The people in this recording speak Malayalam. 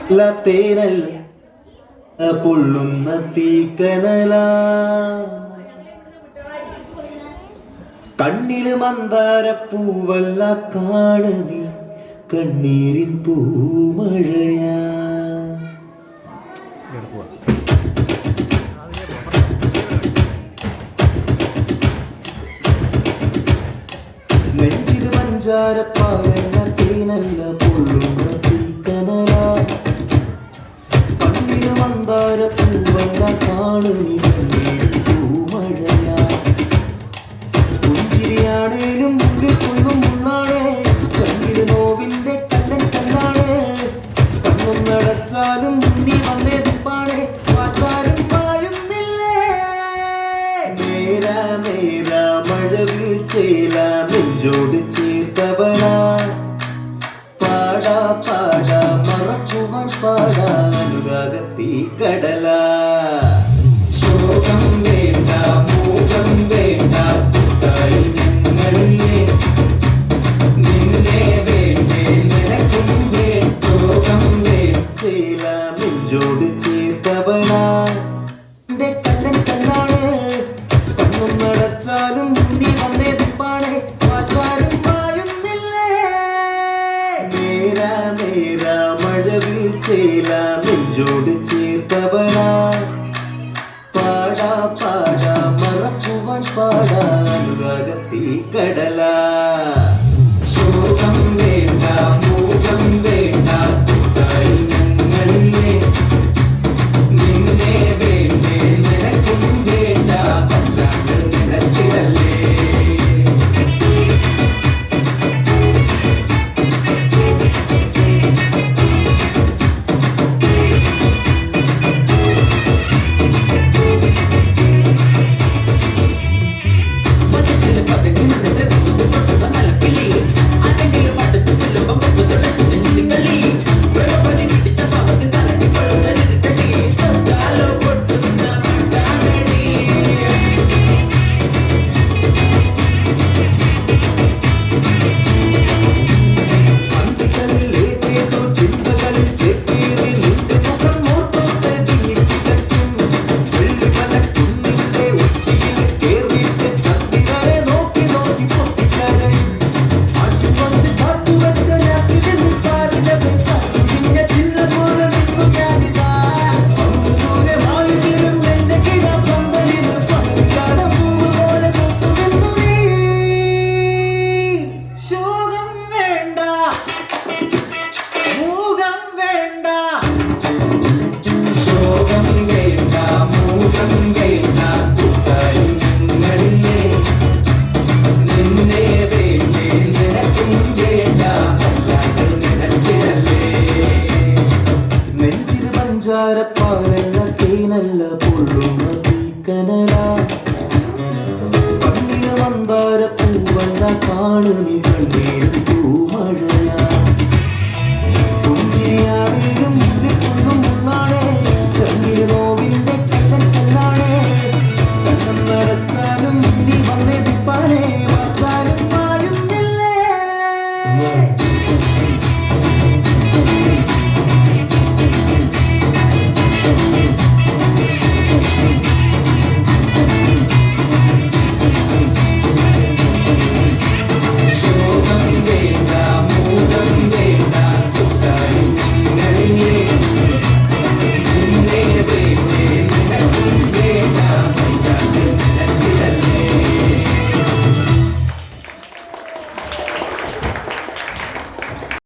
തേനൽ പൊള്ളുന്ന തീക്കനല കണ്ണില് മന്ദാരപ്പൂവല്ല കാണി കണ്ണീരിൻ പൂമഴയാ നെഞ്ചില് മഞ്ചാരപ്പാലല്ല തേനല്ല പൊള്ളുന്ന തീക്കനല കണ്ണില് മന്ദാരപ്പൂവല്ല കാണി കണ്ണീരിൻ പൂമഴയാ പുഞ്ചിരിയാണേലും മുള്ളിൽ കൊള്ളും മുള്ളാണേ കണ്ണില് നോവിന്റെ കല്ലൻ കല്ലാണേ കണ്ണും നടച്ചാലും മുന്നിൽ വന്നേ തുപ്പാണേ വാറ്റാലും പായുന്നില്ലേ നേരാ നേരാ മഴവിൽ ചേല നെഞ്ചോട് ചേർത്തവളാ പാടാ പാടാ മറക്കുവാൻ പാടാ അനുരാഗത്തീ കടലാ ശോകം വേണ്ട മോഹം വേണ്ട നിന്നെ വേണ്ടേ നിനക്കും വേണ്ടോകം വേല നെഞ്ചോട് ചേർത്തവളാ എന്റെ കല്ലൻ കല്ലാണ് കണ്ണും നടച്ചാലും മുന്നിൽ വന്നേ തുപ്പാണേ മാറ്റാനും പായുന്നില്ലേ നേരാ നേരാ മഴവിൽ ചേല നെഞ്ചോട് ചേർത്തവളാ പാടാ പാടാ മറക്കുവാൻ പാടാ അനുരാഗത്തീ കടലാ ശോകം വേണ്ട മോഹം വേണ്ട നിന്നെ വേണ്ടേ നിനക്കും വേണ്ട അല്ലാണ്ട് നിനച്ചിടല്ലേ നെഞ്ചില് പഞ്ചാരപ്പാലല്ല തേനല്ല പൊള്ളുന്ന തീക്കനല കണ്ണില് മന്ദാരപ്പൂവല്ല കാണി കണ്ണീരിൻ